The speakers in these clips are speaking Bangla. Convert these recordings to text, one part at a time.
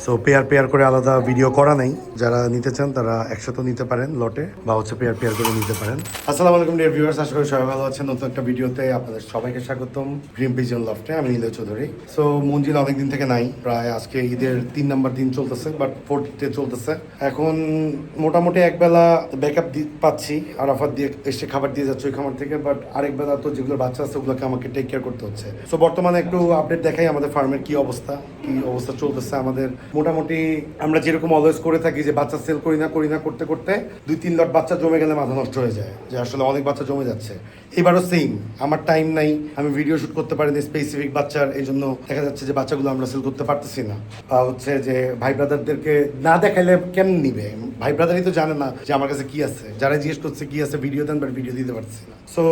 সো পেয়ার পেয়ার করে আলাদা ভিডিও করা নেই, যারা নিতে চান তারা একসাথে নিতে পারেন লটে, বা হচ্ছে পেয়ার পেয়ার করে নিতে পারেন। আসসালামু আলাইকুম ডিয়ার ভিউয়ার্স, আশা করি সবাই ভালো আছেন। নতুন একটা ভিডিওতে আপনাদের সবাইকে স্বাগতম ড্রিম ভিজন লফটে। আমি নীলয় চৌধুরী। সো মঞ্জিল অনেকদিন থেকে নাই, প্রায় আজকে ঈদের 3 নম্বর দিন চলতেছে, বাট 4th ডে চলতেছে। এখন মোটামুটি একবেলা ব্যাকআপ পাচ্ছি, আরাফাত দিয়ে এসে খাবার দিয়ে যাচ্ছে ওই খাবার থেকে, বাট আরেক বেলা তো যেগুলো বাচ্চা আছে ওগুলোকে আমাকে টেক কেয়ার করতে হচ্ছে। সো বর্তমানে একটু আপডেট দেখাই আমাদের ফার্মের কি অবস্থা চলতেছে। আমাদের মোটামুটি আমরা যেরকম অলওয়েজ করে থাকি যে বাচ্চা সেল করি না করতে করতে 2-3 লট বাচ্চা জমে গেলে মাথা নষ্ট হয়ে যায়, যে আসলে অনেক বাচ্চা জমে যাচ্ছে। এবারও সেম, আমার টাইম নাই, আমি ভিডিও শুট করতে পারিনি স্পেসিফিক বাচ্চার, এই জন্য দেখা যাচ্ছে যে বাচ্চাগুলো আমরা সেল করতে পারতেছি না। বা হচ্ছে যে ভাই ব্রাদারদেরকে না দেখাইলে কেমন নিবে, ভাই ব্রাদারই তো জানে না যে আমার কাছে কি আছে, যারা জিজ্ঞেস করছে কি আছে ভিডিও দেন, বাট ভিডিও দিতে পারছি না। সো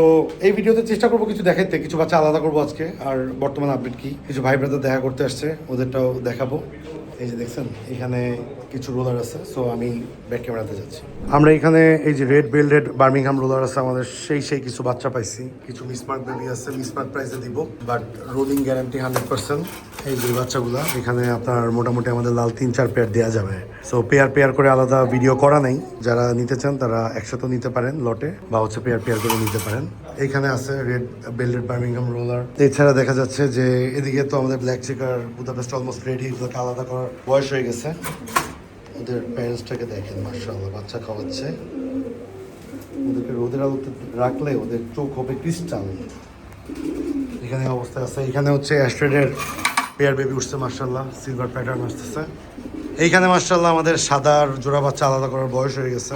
এই ভিডিওতে চেষ্টা করবো কিছু দেখাইতে, কিছু বাচ্চা আলাদা করবো আজকে। আর বর্তমান আপডেট কি, কিছু ভাই ব্রাদার দেখা করতে আসছে, ওদেরটাও দেখাবো। এই যে দেখছেন এখানে কিছু রোলার আছে, সো আমি ব্যাক ক্যামেরাতে যাচ্ছি। আমরা এখানে এই যে রেড বেল্টেড বার্মিংহাম রোলার আছে আমাদের, সেই কিছু বাচ্চা পাইছি। কিছু মিসমার্ক বেবি আছে, মিসমার্ক প্রাইসে দিব, বাট রোলিং গ্যারান্টি 100%। এই যে বাচ্চাগুলো এখানে আপনার মোটামুটি আমাদের লাল 3-4 পেয়ার দেওয়া যাবে। সো পেয়ার পেয়ার করে আলাদা ভিডিও করা নেই, যারা নিতে চান তারা একসাথে নিতে পারেন লটে, বা হচ্ছে পেয়ার পেয়ার করে নিতে পারেন। এইখানে আছে রেড বেল্টেড বার্মিংহাম রোলার। এছাড়া দেখা যাচ্ছে যে এদিকে তো আমাদের black checker Budapest almost ready, এগুলোকে আলাদা করার বয়স হয়ে গেছে। ওদের প্যারেন্টসটাকে দেখেন, মাশাআল্লাহ বাচ্চা খাওয়াচ্ছে। ওদেরকে রোদের আলোতে রাখলে ওদের চোখ হবে ক্রিস্টাল। এখানে অবস্থা আছে। এখানে হচ্ছে অ্যাস্ট্রেডের পেয়ার বেবি উঠছে, মাশাআল্লাহ সিলভার প্যাটার্ন আসতেছে। এইখানে মাশাআল্লাহ আমাদের সাদার জোড়া বাচ্চা আলাদা করার বয়স হয়ে গেছে।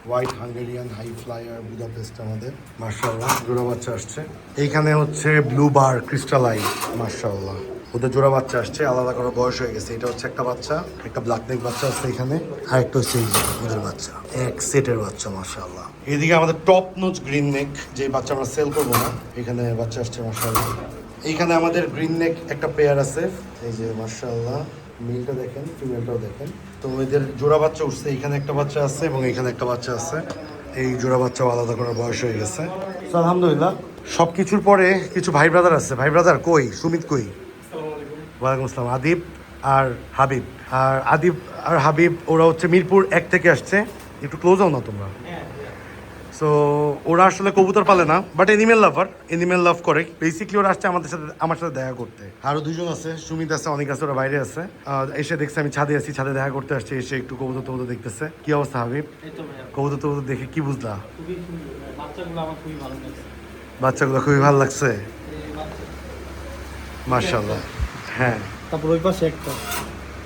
White Hungarian high flyer Budapest আমাদের মাশাআল্লাহ জোড়া বাচ্চা আসছে। এইখানে হচ্ছে ব্লু বার ক্রিস্টালাই, মাশাআল্লাহ ওদের জোড়া বাচ্চা আসছে, আলাদা করার বয়স হয়ে গেছে। এটা হচ্ছে একটা বাচ্চা, একটা ব্ল্যাক নেক বাচ্চা আছে এখানে, আর একটা হচ্ছে এই যে ওদের বাচ্চা, এক সেটের বাচ্চা মাশাআল্লাহ। এদিকে আমাদের টপ নোজ গ্রিন নেক, যে বাচ্চা আমরা সেল করবো না, এখানে বাচ্চা আসছে মাশাআল্লাহ। এইখানে আমাদের গ্রিন নেক একটা পেয়ার আছে, এই যে মাশাআল্লাহ মেলটা দেখেন, ফিমেলটাও দেখেন। তো এদের জোড়া বাচ্চা উঠছে, এখানে একটা বাচ্চা আছে এবং এখানে একটা বাচ্চা আছে। এই জোড়া বাচ্চাও আলাদা করার বয়স হয়ে গেছে। তো আলহামদুলিল্লাহ সব কিছুর পরে কিছু ভাই ব্রাদার আছে। ভাই ব্রাদার কই, সুমিত কই? ওয়ালাইকুম আসসালাম। আদিব আর হাবিব, আর আদিব আর হাবিব ওরা হচ্ছে মিরপুর 1 থেকে আসছে। একটু ক্লোজ হও না তোমরা। সো ওরা আসলে কবুতর পালে না, বাট এনিমেল লাভার, এনিমেল লাভ করে। বেসিকলি ওরা আসছে আমার সাথে দেখা করতে। আরও 2জন আছে, সুমিত আছে, অনেক আছে, ওরা বাইরে আছে। এসে দেখছে আমি ছাদে আছি, ছাদে দেখা করতে আসছে, এসে একটু কবুতর টবুতর দেখতেছে। কি অবস্থা হাবিব? কবুতর টবুতর দেখে কি বুঝলা? বাচ্চাগুলো খুবই ভালো লাগছে, মাশাআল্লাহ। হ্যাঁ, তারপর ওই পাশে একটা,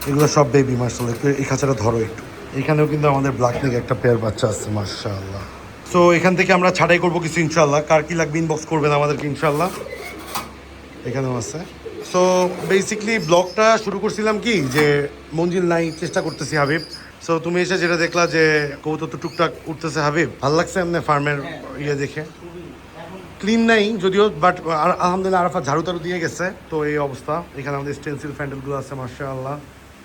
এগুলো সব বেবি মাশাআল্লাহ। একটু এই খাঁচাটা ধরো একটু। এখানেও কিন্তু আমাদের ব্ল্যাক নেক একটা পেয়ার বাচ্চা আছে, মাশাআল্লাহ। সো এখান থেকে আমরা ছাড়াই করবো কিছু ইনশাআল্লাহ। কার কি লাগবে ইনবক্স করবেন আমাদেরকে ইনশাআল্লাহ। এখানেও আছে। সো বেসিকলি ব্লগটা শুরু করছিলাম কি, যে মঞ্জিল নাই, চেষ্টা করতেছি হাবিব। সো তুমি এসে যেটা দেখলা যে কবুতর তো টুকটাক উঠতেছে হাবিব, ভালো লাগছে এমনি ফার্মের ইয়ে দেখে? ক্লিন নাই যদিও, বাট আলহামদুলিল্লাহ আরাফা ঝাড়ু টাড়ু দিয়ে গেছে। তো এই অবস্থা। এখানে আমাদের স্টেনসিল ফ্যান্ডেলগুলো আছে, মাশাআল্লাহ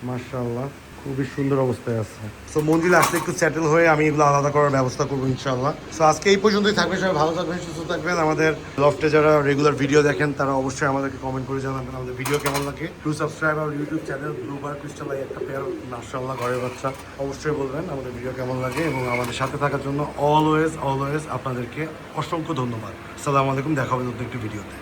মাশাআল্লাহ খুবই সুন্দর অবস্থায় আছে। সো মঞ্জিল আসলে একটু সেটেল হয়ে আমি এগুলো আলাদা করার ব্যবস্থা করবো ইনশাআল্লাহ। সো আজকে এই পর্যন্তই থাকবে, সবাই ভালো থাকবেন, সুস্থ থাকবেন। আমাদের লফটে যারা রেগুলার ভিডিও দেখেন তারা অবশ্যই আমাদেরকে কমেন্ট করে জানাবেন আমাদের ভিডিও কেমন লাগে। টু সাবস্ক্রাইব আমার ইউটিউব চ্যানেল ব্লু বার ক্রিস্টাল একটা পেয়ার মাশাআল্লাহ ঘরের বাচ্চা। অবশ্যই বলবেন আমাদের ভিডিও কেমন লাগে, এবং আমাদের সাথে থাকার জন্য অলওয়েজ আপনাদেরকে অসংখ্য ধন্যবাদ। আসসালামু আলাইকুম, দেখা হবে নতুন একটি ভিডিওতে।